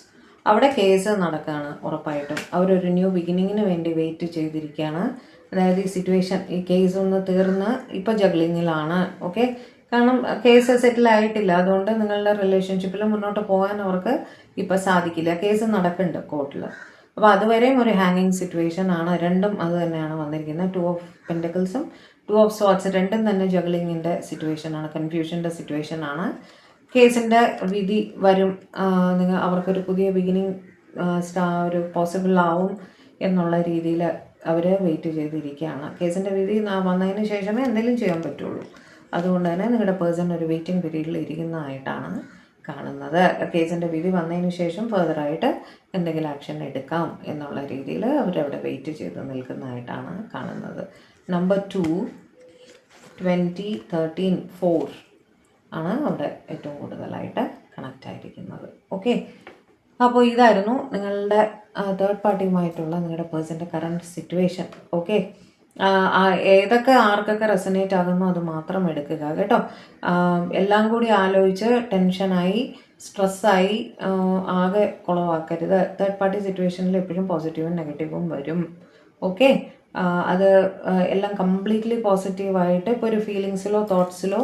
അവിടെ കേസ് നടക്കുകയാണ് ഉറപ്പായിട്ടും. അവരൊരു ന്യൂ ബിഗിനിങ്ങിന് വേണ്ടി വെയിറ്റ് ചെയ്തിരിക്കുകയാണ്. അതായത് ഈ സിറ്റുവേഷൻ, ഈ കേസ് ഒന്ന് തീർന്ന് ഇപ്പോൾ ജഗ്ലിങ്ങിലാണ്. ഓക്കെ, കാരണം കേസ് സെറ്റിൽ ആയിട്ടില്ല, അതുകൊണ്ട് നിങ്ങളുടെ റിലേഷൻഷിപ്പിൽ മുന്നോട്ട് പോകാൻ അവർക്ക് ഇപ്പോൾ സാധിക്കില്ല. കേസ് നടക്കുന്നുണ്ട് കോർട്ടിൽ. അപ്പോൾ അതുവരെയും ഒരു ഹാങ്ങിങ് സിറ്റുവേഷൻ ആണ്. രണ്ടും അത് തന്നെയാണ് വന്നിരിക്കുന്നത്. 2 of Pentaclesഉം 2 of Swords രണ്ടും തന്നെ ജഗ്ലിങ്ങിൻ്റെ സിറ്റുവേഷനാണ്, കൺഫ്യൂഷൻ്റെ സിറ്റുവേഷനാണ്. കേസിൻ്റെ വിധി വരും, അവർക്കൊരു പുതിയ ബിഗിനിങ് ഒരു പോസിബിൾ ആവും എന്നുള്ള രീതിയിൽ അവർ വെയിറ്റ് ചെയ്തിരിക്കുകയാണ്. കേസിൻ്റെ വിധി വന്നതിന് ശേഷമേ എന്തെങ്കിലും ചെയ്യാൻ പറ്റുള്ളൂ. അതുകൊണ്ട് തന്നെ നിങ്ങളുടെ പേഴ്സൺ ഒരു വെയിറ്റിംഗ് പീരീഡിൽ ഇരിക്കുന്നതായിട്ടാണ് കാണുന്നത്. കേസിൻ്റെ വിധി വന്നതിന് ശേഷം ഫർദറായിട്ട് എന്തെങ്കിലും ആക്ഷൻ എടുക്കാം എന്നുള്ള രീതിയിൽ അവരവിടെ വെയിറ്റ് ചെയ്ത് നിൽക്കുന്നതായിട്ടാണ് കാണുന്നത്. നമ്പർ 2, 20, 13, 4 ആണ് അവിടെ ഏറ്റവും കൂടുതലായിട്ട് കണക്റ്റ് ആയിരിക്കുന്നത്. ഓക്കെ, അപ്പോൾ ഇതായിരുന്നു നിങ്ങളുടെ തേർഡ് പാർട്ടിയുമായിട്ടുള്ള നിങ്ങളുടെ പേഴ്സൻ്റെ കറണ്ട് സിറ്റുവേഷൻ. ഓക്കെ, ഏതൊക്കെ ആർക്കൊക്കെ റെസനേറ്റ് ആകുന്നോ അത് മാത്രം എടുക്കുക കേട്ടോ. എല്ലാം കൂടി ആലോചിച്ച് ടെൻഷനായി സ്ട്രെസ്സായി ആകെ കുളവാക്കരുത്. തേർഡ് പാർട്ടി സിറ്റുവേഷനിൽ എപ്പോഴും പോസിറ്റീവും നെഗറ്റീവും വരും. ഓക്കെ, അത് എല്ലാം കംപ്ലീറ്റ്ലി പോസിറ്റീവായിട്ട് ഇപ്പോൾ ഒരു ഫീലിങ്സിലോ തോട്ട്സിലോ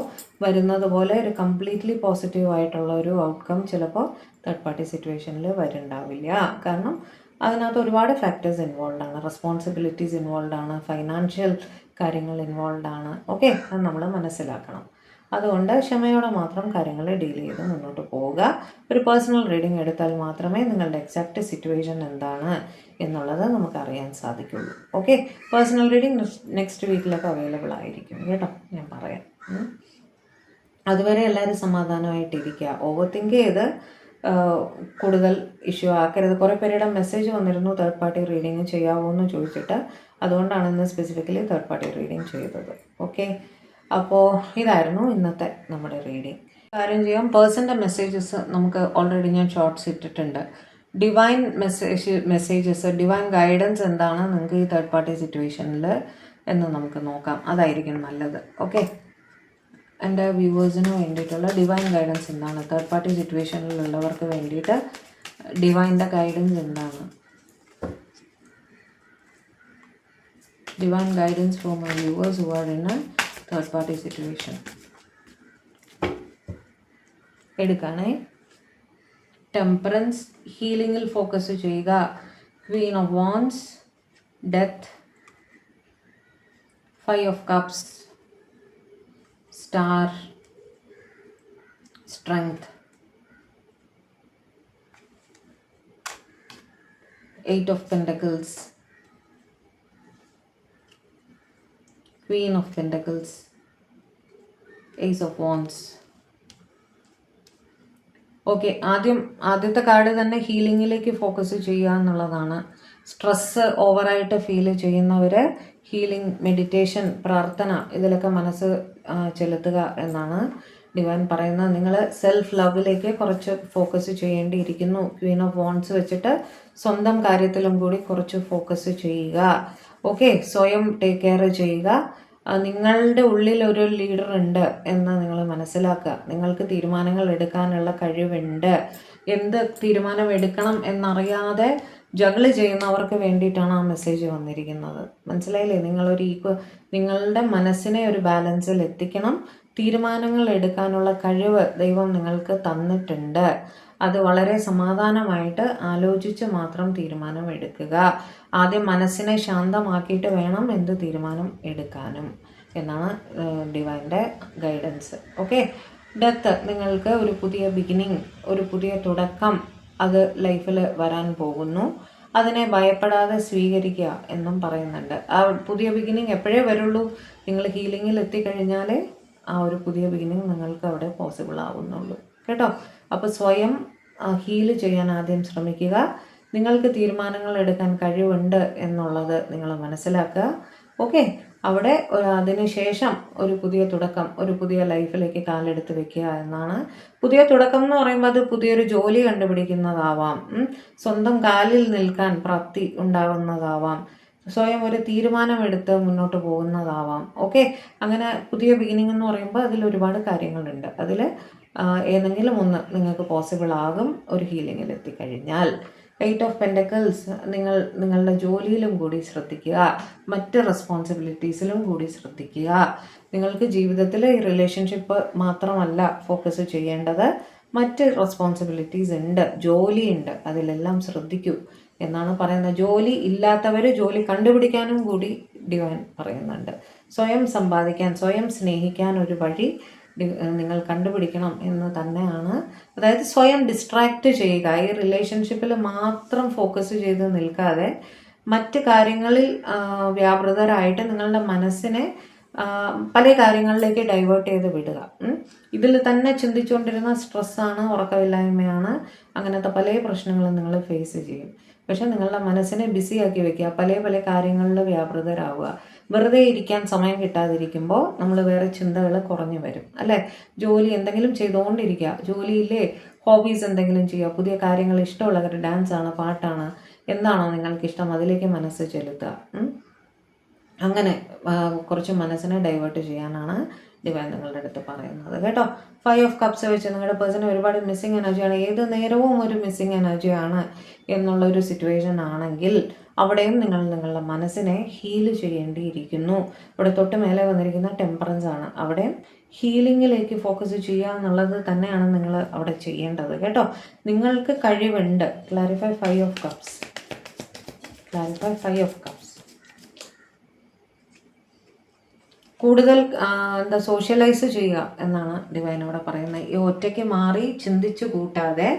വരുന്നത് പോലെ ഒരു കംപ്ലീറ്റ്ലി പോസിറ്റീവായിട്ടുള്ള ഒരു ഔട്ട്കം ചിലപ്പോൾ തേർഡ് പാർട്ടി സിറ്റുവേഷനിൽ വരുന്നുണ്ടാവില്ല. കാരണം അതിനകത്ത് ഒരുപാട് ഫാക്ടേഴ്സ് ഇൻവോൾവ് ആണ്, റെസ്പോൺസിബിലിറ്റീസ് ഇൻവോൾവ് ആണ്, ഫൈനാൻഷ്യൽ കാര്യങ്ങൾ ഇൻവോൾവ് ആണ്. ഓക്കെ, അത് നമ്മൾ മനസ്സിലാക്കണം. അതുകൊണ്ട് ക്ഷമയോടെ മാത്രം കാര്യങ്ങൾ ഡീൽ ചെയ്ത് മുന്നോട്ട് പോവുക. ഒരു പേഴ്സണൽ റീഡിംഗ് എടുത്താൽ മാത്രമേ നിങ്ങളുടെ എക്സാക്റ്റ് സിറ്റുവേഷൻ എന്താണ് എന്നുള്ളത് നമുക്ക് അറിയാൻ സാധിക്കുള്ളൂ. ഓക്കെ, പേഴ്സണൽ റീഡിംഗ് നെക്സ്റ്റ് വീക്കിലൊക്കെ അവൈലബിൾ ആയിരിക്കും കേട്ടോ, ഞാൻ പറയാം. അതുവരെ എല്ലാവരും സമാധാനമായിട്ടിരിക്കുക. ഓവർ തിങ്ക് ചെയ്ത് കൂടുതൽ ഇഷ്യൂ ആക്കരുത്. കുറേ പേരുടെ മെസ്സേജ് വന്നിരുന്നു തേർഡ് പാർട്ടി റീഡിങ് ചെയ്യാവോ എന്ന് ചോദിച്ചിട്ട്. അതുകൊണ്ടാണ് ഇന്ന് സ്പെസിഫിക്കലി തേർഡ് പാർട്ടി റീഡിങ് ചെയ്തത്. ഓക്കെ, അപ്പോൾ ഇതായിരുന്നു ഇന്നത്തെ നമ്മുടെ റീഡിങ്. കാര്യം ചെയ്യാം, പേഴ്സൻ്റെ മെസ്സേജസ് നമുക്ക് ഓൾറെഡി ഞാൻ ഷോർട്ട്സ് ഇട്ടിട്ടുണ്ട്. ഡിവൈൻ മെസ്സേജസ്, ഡിവൈൻ ഗൈഡൻസ് എന്താണ് നിങ്ങൾക്ക് ഈ തേർഡ് പാർട്ടി സിറ്റുവേഷനിൽ എന്ന് നമുക്ക് നോക്കാം. അതായിരിക്കും നല്ലത്. ഓക്കെ, എൻ്റെ വ്യൂവേഴ്സിന് വേണ്ടിയിട്ടുള്ള ഡിവൈൻ ഗൈഡൻസ് എന്താണ്, തേർഡ് പാർട്ടി സിറ്റുവേഷനിലുള്ളവർക്ക് വേണ്ടിയിട്ട് ഡിവൈൻ്റെ ഗൈഡൻസ് എന്താണ്? Divine guidance for my viewers who are in A third party situation. എടുക്കണേ. ടെമ്പറൻസ്, ഹീലിങ്ങിൽ ഫോക്കസ് ചെയ്യുക. Queen of wands, death, 5 of Cups, Star, Strength, 8 of Pentacles, Queen of Pentacles, Ace of Wands. Okay, ആദ്യത്തെ card തന്നെ ഹീലിങ്ങിലേക്ക് focus ചെയ്യുക എന്നുള്ളതാണ്. Stress ഓവറായിട്ട് feel ചെയ്യുന്നവർ healing, meditation, പ്രാർത്ഥന ഇതിലൊക്കെ മനസ്സ് ചെലുത്തുക എന്നാണ് ഡിവൈൻ പറയുന്നത്. നിങ്ങൾ സെൽഫ് ലവിലേക്ക് കുറച്ച് ഫോക്കസ് ചെയ്യേണ്ടിയിരിക്കുന്നു. ക്വീൻ ഓഫ് വാൻഡ്സ് വെച്ചിട്ട് സ്വന്തം കാര്യത്തിലും കൂടി കുറച്ച് ഫോക്കസ് ചെയ്യുക. ഓക്കെ, സ്വയം ടേക്ക് കെയർ ചെയ്യുക. നിങ്ങളുടെ ഉള്ളിൽ ഒരു ലീഡർ ഉണ്ട് എന്ന് നിങ്ങൾ മനസ്സിലാക്കുക. നിങ്ങൾക്ക് തീരുമാനങ്ങൾ എടുക്കാനുള്ള കഴിവുണ്ട്. എന്ത് തീരുമാനം എടുക്കണം എന്നറിയാതെ ജഗിള് ചെയ്യുന്നവർക്ക് വേണ്ടിയിട്ടാണ് ആ മെസ്സേജ് വന്നിരിക്കുന്നത്. മനസ്സിലായില്ലേ? നിങ്ങളുടെ മനസ്സിനെ ഒരു ബാലൻസിൽ എത്തിക്കണം. തീരുമാനങ്ങൾ എടുക്കാനുള്ള കഴിവ് ദൈവം നിങ്ങൾക്ക് തന്നിട്ടുണ്ട്. അത് വളരെ സമാധാനമായിട്ട് ആലോചിച്ച് മാത്രം തീരുമാനം എടുക്കുക. ആദ്യം മനസ്സിനെ ശാന്തമാക്കിയിട്ട് വേണം എന്ത് തീരുമാനം എടുക്കാനും എന്നാണ് ഡിവൈൻ്റെ ഗൈഡൻസ്. ഓക്കെ, ഡെത്ത്, നിങ്ങൾക്ക് ഒരു പുതിയ ബിഗിനിങ്, ഒരു പുതിയ തുടക്കം അത് ലൈഫിൽ വരാൻ പോകുന്നു. അതിനെ ഭയപ്പെടാതെ സ്വീകരിക്കുക എന്നും പറയുന്നുണ്ട്. ആ പുതിയ ബിഗിനിങ് എപ്പോഴേ വരുള്ളൂ? നിങ്ങൾ ഹീലിങ്ങിൽ എത്തിക്കഴിഞ്ഞാലേ ആ ഒരു പുതിയ ബിഗിനിങ് നിങ്ങൾക്ക് അവിടെ പോസിബിൾ ആവുന്നുള്ളൂ കേട്ടോ. അപ്പോൾ സ്വയം ഹീൽ ചെയ്യാൻ ആദ്യം ശ്രമിക്കുക. നിങ്ങൾക്ക് തീരുമാനങ്ങൾ എടുക്കാൻ കഴിവുണ്ട് എന്നുള്ളത് നിങ്ങൾ മനസ്സിലാക്കുക. ഓക്കെ, അവിടെ അതിനുശേഷം ഒരു പുതിയ തുടക്കം, ഒരു പുതിയ ലൈഫിലേക്ക് കാലെടുത്ത് വെക്കുക എന്നാണ്. പുതിയ തുടക്കം എന്ന് പറയുമ്പോൾ അത് പുതിയൊരു ജോലി കണ്ടുപിടിക്കുന്നതാവാം, സ്വന്തം കാലിൽ നിൽക്കാൻ പ്രാപ്തി ഉണ്ടാകുന്നതാവാം, സ്വയം ഒരു തീരുമാനമെടുത്ത് മുന്നോട്ട് പോകുന്നതാവാം. ഓക്കെ, അങ്ങനെ പുതിയ ബിഗിനിങ് എന്ന് പറയുമ്പോൾ അതിൽ ഒരുപാട് കാര്യങ്ങളുണ്ട്. അതിൽ ഏതെങ്കിലും ഒന്ന് നിങ്ങൾക്ക് പോസിബിൾ ആകും ഒരു ഹീലിങ്ങിൽ എത്തിക്കഴിഞ്ഞാൽ. 8 ഓഫ് പെൻഡക്കിൾസ്, നിങ്ങളുടെ ജോലിയിലും കൂടി ശ്രദ്ധിക്കുക, മറ്റ് റെസ്പോൺസിബിലിറ്റീസിലും കൂടി ശ്രദ്ധിക്കുക. നിങ്ങൾക്ക് ജീവിതത്തിൽ ഈ റിലേഷൻഷിപ്പ് മാത്രമല്ല ഫോക്കസ് ചെയ്യേണ്ടത്, മറ്റ് റെസ്പോൺസിബിലിറ്റീസ് ഉണ്ട്, ജോലിയുണ്ട്, അതിലെല്ലാം ശ്രദ്ധിക്കൂ എന്നാണ് പറയുന്നത്. ജോലി ഇല്ലാത്തവർ ജോലി കണ്ടുപിടിക്കാനും കൂടി ഡിവൈൻ പറയുന്നുണ്ട്. സ്വയം സമ്പാദിക്കാൻ, സ്വയം സ്നേഹിക്കാൻ ഒരു വഴി നിങ്ങൾ കണ്ടുപിടിക്കണം എന്ന് തന്നെയാണ്. അതായത് സ്വയം ഡിസ്ട്രാക്റ്റ് ചെയ്യുക, ഈ റിലേഷൻഷിപ്പിൽ മാത്രം ഫോക്കസ് ചെയ്ത് നിൽക്കാതെ മറ്റ് കാര്യങ്ങളിൽ വ്യാപൃതരായിട്ട് നിങ്ങളുടെ മനസ്സിനെ പല കാര്യങ്ങളിലേക്ക് ഡൈവേർട്ട് ചെയ്ത് വിടുക. ഇതിൽ തന്നെ ചിന്തിച്ചുകൊണ്ടിരുന്ന സ്ട്രെസ്സാണ്, ഉറക്കമില്ലായ്മയാണ്, അങ്ങനത്തെ പല പ്രശ്നങ്ങളും നിങ്ങൾ ഫേസ് ചെയ്യും. പക്ഷെ നിങ്ങളുടെ മനസ്സിനെ ബിസിയാക്കി വെക്കുക, പല കാര്യങ്ങളിൽ വ്യാപൃതരാവുക. വെറുതെ ഇരിക്കാൻ സമയം കിട്ടാതിരിക്കുമ്പോൾ നമ്മൾ വേറെ ചിന്തകൾ കുറഞ്ഞു വരും, അല്ലേ? ജോലി എന്തെങ്കിലും ചെയ്തുകൊണ്ടിരിക്കുക, ജോലിയില്ലേ ഹോബീസ് എന്തെങ്കിലും ചെയ്യുക, പുതിയ കാര്യങ്ങൾ ഇഷ്ടമുള്ളവർ, ഡാൻസാണ്, പാട്ടാണ്, എന്താണോ നിങ്ങൾക്കിഷ്ടം അതിലേക്ക് മനസ്സ് ചെലുത്തുക. അങ്ങനെ കുറച്ച് മനസ്സിനെ ഡൈവേർട്ട് ചെയ്യാനാണ് ഡിവൈൻ നിങ്ങളുടെ അടുത്ത് പറയുന്നത് കേട്ടോ. 5 ഓഫ് കപ്സ് വെച്ച് നിങ്ങളുടെ പേഴ്സൺ ഒരുപാട് മിസ്സിങ് എനർജിയാണ്, ഏത് നേരവും ഒരു മിസ്സിങ് എനർജിയാണ് എന്നുള്ളൊരു സിറ്റുവേഷൻ ആണെങ്കിൽ അവിടെയും നിങ്ങൾ നിങ്ങളുടെ മനസ്സിനെ ഹീല് ചെയ്യേണ്ടിയിരിക്കുന്നു. ഇവിടെ തൊട്ട് മേലെ വന്നിരിക്കുന്ന ടെമ്പറൻസ് ആണ്, അവിടെയും ഹീലിങ്ങിലേക്ക് ഫോക്കസ് ചെയ്യുക എന്നുള്ളത് തന്നെയാണ് നിങ്ങൾ അവിടെ ചെയ്യേണ്ടത് കേട്ടോ. നിങ്ങൾക്ക് കഴിവുണ്ട്. Clarify 5 of cups, clarify 5 of cups. കൂടുതൽ സോഷ്യലൈസ് ചെയ്യുക എന്നാണ് ഡിവൈൻ ഇവിടെ പറയുന്നത്. ഈ ഒറ്റയ്ക്ക് മാറി ചിന്തിച്ചു കൂട്ടാതെ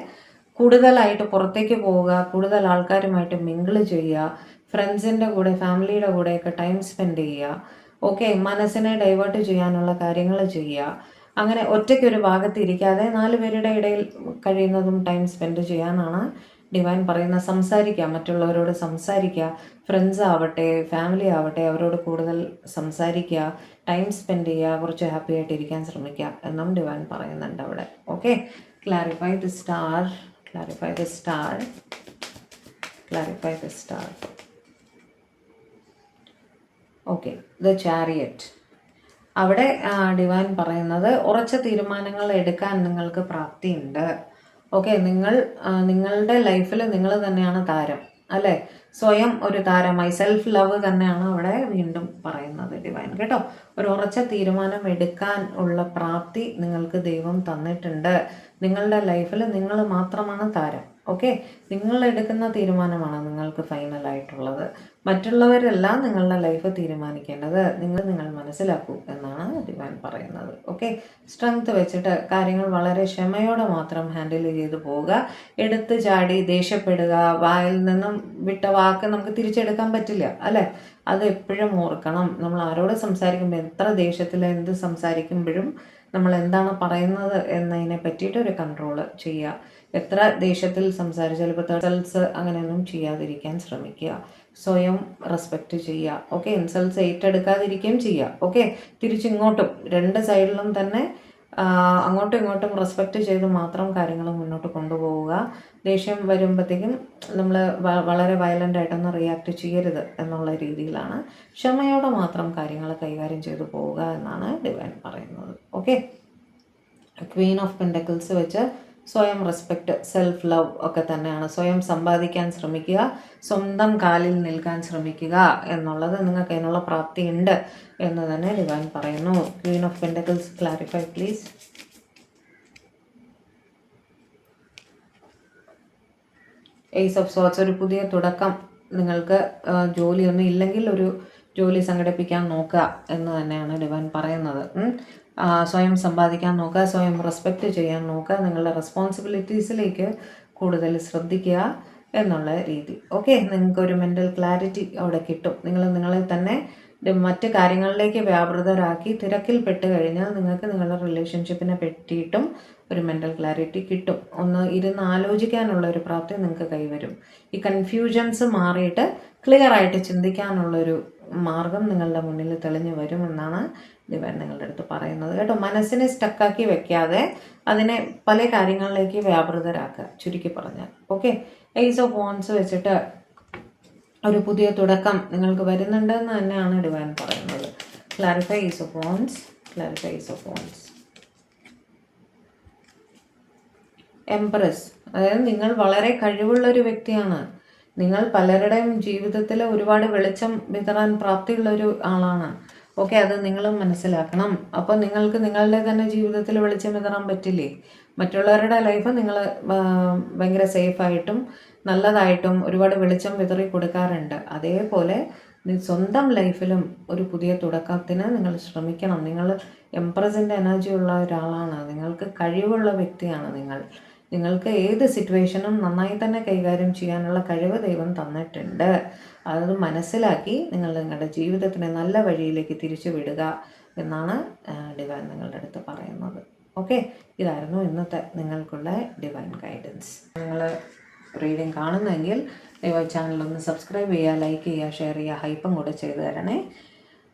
കൂടുതലായിട്ട് പുറത്തേക്ക് പോവുക, കൂടുതൽ ആൾക്കാരുമായിട്ട് മിങ്കിള് ചെയ്യുക, ഫ്രണ്ട്സിൻ്റെ കൂടെ, ഫാമിലിയുടെ കൂടെയൊക്കെ ടൈം സ്പെൻഡ് ചെയ്യുക. ഓക്കെ, മനസ്സിനെ ഡൈവേർട്ട് ചെയ്യാനുള്ള കാര്യങ്ങൾ ചെയ്യുക. അങ്ങനെ ഒറ്റയ്ക്ക് ഒരു ഭാഗത്ത് ഇരിക്കാതെ 4 പേരുടെ ഇടയിൽ കഴിയുന്നതും ടൈം സ്പെൻഡ് ചെയ്യാനാണ് ഡിവൈൻ പറയുന്ന. സംസാരിക്കുക, മറ്റുള്ളവരോട് സംസാരിക്കുക, ഫ്രണ്ട്സ് ആവട്ടെ, ഫാമിലി ആവട്ടെ, അവരോട് കൂടുതൽ സംസാരിക്കുക, ടൈം സ്പെൻഡ് ചെയ്യുക, കുറച്ച് ഹാപ്പി ആയിട്ട് ഇരിക്കാൻ ശ്രമിക്കുക എന്നും ഡിവൈൻ പറയുന്നുണ്ട് അവിടെ. Okay, clarify the star, clarify the star, clarify the star. Okay, the chariot. അവിടെ ഡിവൈൻ പറയുന്നത് ഉറച്ച തീരുമാനങ്ങൾ എടുക്കാൻ നിങ്ങൾക്ക് പ്രാപ്തിയുണ്ട്. ഓക്കെ, നിങ്ങളുടെ ലൈഫിൽ നിങ്ങൾ തന്നെയാണ് താരം, അല്ലേ? സ്വയം ഒരു താരമായി സെൽഫ് ലവ് തന്നെയാണ് അവിടെ വീണ്ടും പറയുന്നത് ഡിവൈൻ കേട്ടോ. ഒരു ഉറച്ച തീരുമാനം എടുക്കാൻ ഉള്ള പ്രാപ്തി നിങ്ങൾക്ക് ദൈവം തന്നിട്ടുണ്ട്. നിങ്ങളുടെ ലൈഫിൽ നിങ്ങൾ മാത്രമാണ് താരം. ഓക്കെ, നിങ്ങൾ എടുക്കുന്ന തീരുമാനമാണ് നിങ്ങൾക്ക് ഫൈനലായിട്ടുള്ളത്. മറ്റുള്ളവരെല്ലാം നിങ്ങളുടെ ലൈഫ് തീരുമാനിക്കേണ്ടത് നിങ്ങൾ മനസ്സിലാക്കൂ എന്നാണ് ഡിവൈൻ പറയുന്നത്. ഓക്കെ, സ്ട്രെങ്ത് വെച്ചിട്ട് കാര്യങ്ങൾ വളരെ ക്ഷമയോടെ മാത്രം ഹാൻഡിൽ ചെയ്ത് പോവുക. എടുത്ത് ചാടി ദേഷ്യപ്പെടുക, വായിൽ നിന്നും വിട്ട വാക്ക് നമുക്ക് തിരിച്ചെടുക്കാൻ പറ്റില്ല, അല്ലേ? അത് എപ്പോഴും ഓർക്കണം. നമ്മൾ ആരോട് സംസാരിക്കുമ്പോൾ, എത്ര ദേഷ്യത്തിൽ എന്ത് സംസാരിക്കുമ്പോഴും നമ്മൾ എന്താണ് പറയുന്നത് എന്നതിനെ പറ്റിയിട്ട് ഒരു കൺട്രോൾ ചെയ്യുക. എത്ര ദേഷ്യത്തിൽ സംസാരിച്ചാൽ ഇപ്പോൾ ഇൻസൾട്ട്സ് അങ്ങനെയൊന്നും ചെയ്യാതിരിക്കാൻ ശ്രമിക്കുക. സ്വയം റെസ്പെക്റ്റ് ചെയ്യുക. ഓക്കെ, ഇൻസൾട്ട്സ് ഏറ്റെടുക്കാതിരിക്കുകയും ചെയ്യുക. ഓക്കെ, തിരിച്ചിങ്ങോട്ടും 2 സൈഡിലും തന്നെ അങ്ങോട്ടും ഇങ്ങോട്ടും റെസ്പെക്റ്റ് ചെയ്ത് മാത്രം കാര്യങ്ങൾ മുന്നോട്ട് കൊണ്ടുപോവുക. ദേഷ്യം വരുമ്പോഴത്തേക്കും നമ്മൾ വളരെ വയലൻ്റ് ആയിട്ടൊന്നും റിയാക്ട് ചെയ്യരുത് എന്നുള്ള രീതിയിലാണ് ക്ഷമയോടെ മാത്രം കാര്യങ്ങൾ കൈകാര്യം ചെയ്തു പോവുക എന്നാണ് ഡിവൈൻ പറയുന്നത്. ഓക്കെ, ക്വീൻ ഓഫ് പെൻഡക്കിൾസ് വെച്ച് സ്വയം റെസ്പെക്റ്റ്, സെൽഫ് ലവ് ഒക്കെ തന്നെയാണ്. സ്വയം സമ്പാദിക്കാൻ ശ്രമിക്കുക, സ്വന്തം കാലിൽ നിൽക്കാൻ ശ്രമിക്കുക എന്നുള്ളത് നിങ്ങൾക്ക് അതിനുള്ള പ്രാപ്തി ഉണ്ട് എന്ന് തന്നെ ഡിവൈൻ പറയുന്നു. Queen of Pentacles, clarify please. Ace of Swords, ഒരു പുതിയ തുടക്കം. നിങ്ങൾക്ക് ജോലിയൊന്നും ഇല്ലെങ്കിൽ ഒരു ജോലി സംഘടിപ്പിക്കാൻ നോക്കുക എന്ന് തന്നെയാണ് ഡിവൈൻ പറയുന്നത്. സ്വയം സമ്പാദിക്കാൻ നോക്കുക, സ്വയം റെസ്പെക്റ്റ് ചെയ്യാൻ നോക്കുക, നിങ്ങളുടെ റെസ്പോൺസിബിലിറ്റീസിലേക്ക് കൂടുതൽ ശ്രദ്ധിക്കുക എന്നുള്ള രീതി. ഓക്കെ, നിങ്ങൾക്കൊരു മെൻ്റൽ ക്ലാരിറ്റി അവിടെ കിട്ടും. നിങ്ങളെ തന്നെ മറ്റ് കാര്യങ്ങളിലേക്ക് വ്യാപൃതരാക്കി തിരക്കിൽപ്പെട്ട് കഴിഞ്ഞാൽ നിങ്ങൾക്ക് നിങ്ങളുടെ റിലേഷൻഷിപ്പിനെ പറ്റിയിട്ടും ഒരു മെൻ്റൽ ക്ലാരിറ്റി കിട്ടും. ഒന്ന് ഇരുന്ന് ആലോചിക്കാനുള്ള ഒരു പ്രാപ്തി നിങ്ങൾക്ക് കൈവരും. ഈ കൺഫ്യൂഷൻസ് മാറിയിട്ട് ക്ലിയർ ആയിട്ട് ചിന്തിക്കാനുള്ളൊരു മാർഗം നിങ്ങളുടെ മുന്നിൽ തെളിഞ്ഞു വരുമെന്നാണ് ഡിവൈൻ നിങ്ങളുടെ അടുത്ത് പറയുന്നത് കേട്ടോ. മനസ്സിനെ സ്റ്റക്കാക്കി വെക്കാതെ അതിനെ പല കാര്യങ്ങളിലേക്ക് വ്യാപൃതരാക്കുക, ചുരുക്കി പറഞ്ഞാൽ. ഓക്കെ, എയ്സ് ഓഫ് വാൻഡ്സ് വെച്ചിട്ട് ഒരു പുതിയ തുടക്കം നിങ്ങൾക്ക് വരുന്നുണ്ടെന്ന് തന്നെയാണ് ഡിവൈൻ പറയുന്നത്. Clarify ace of wands, clarify ace of wands. Empress, അതായത് നിങ്ങൾ വളരെ കഴിവുള്ള ഒരു വ്യക്തിയാണ്. നിങ്ങൾ പലരുടെയും ജീവിതത്തിൽ ഒരുപാട് വെളിച്ചം വിതറാൻ പ്രാപ്തിയുള്ള ഒരു ആളാണ്. ഓക്കെ, അത് നിങ്ങളും മനസ്സിലാക്കണം. അപ്പോൾ നിങ്ങൾക്ക് നിങ്ങളുടെ തന്നെ ജീവിതത്തിൽ വെളിച്ചം വിതറാൻ പറ്റില്ലേ? മറ്റുള്ളവരുടെ ലൈഫ് നിങ്ങൾ ഭയങ്കര സേഫായിട്ടും നല്ലതായിട്ടും ഒരുപാട് വെളിച്ചം വിതറി കൊടുക്കാറുണ്ട്. അതേപോലെ സ്വന്തം ലൈഫിലും ഒരു പുതിയ തുടക്കത്തിന് നിങ്ങൾ ശ്രമിക്കണം. നിങ്ങൾ എംപ്രസിൻ്റെ എനർജി ഉള്ള ഒരാളാണ്. നിങ്ങൾക്ക് കഴിവുള്ള വ്യക്തിയാണ് നിങ്ങൾക്ക് ഏത് സിറ്റുവേഷനും നന്നായി തന്നെ കൈകാര്യം ചെയ്യാനുള്ള കഴിവ് ദൈവം തന്നിട്ടുണ്ട്. അത് മനസ്സിലാക്കി നിങ്ങളുടെ ജീവിതത്തിനെ നല്ല വഴിയിലേക്ക് തിരിച്ചു വിടുക എന്നാണ് ഡിവൈൻ നിങ്ങളുടെ അടുത്ത് പറയുന്നത്. ഓക്കെ, ഇതായിരുന്നു ഇന്നത്തെ നിങ്ങൾക്കുള്ള ഡിവൈൻ ഗൈഡൻസ്. നിങ്ങൾ റീഡിങ് കാണുന്നെങ്കിൽ ദയവായി ചാനലൊന്ന് സബ്സ്ക്രൈബ് ചെയ്യുക, ലൈക്ക് ചെയ്യുക, ഷെയർ ചെയ്യുക, ഹൈപ്പും കൂടെ ചെയ്തു തരണേ.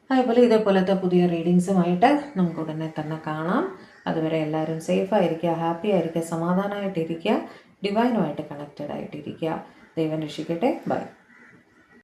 അതേപോലെ ഇതേപോലത്തെ പുതിയ റീഡിങ്സുമായിട്ട് നമുക്ക് ഉടനെ തന്നെ കാണാം. അതുവരെ എല്ലാവരും സേഫായിരിക്കുക, ഹാപ്പി ആയിരിക്കുക, സമാധാനമായിട്ടിരിക്കുക, ഡിവൈനുമായിട്ട് കണക്റ്റഡ് ആയിട്ടിരിക്കുക. ദൈവം രക്ഷിക്കട്ടെ. ബൈ.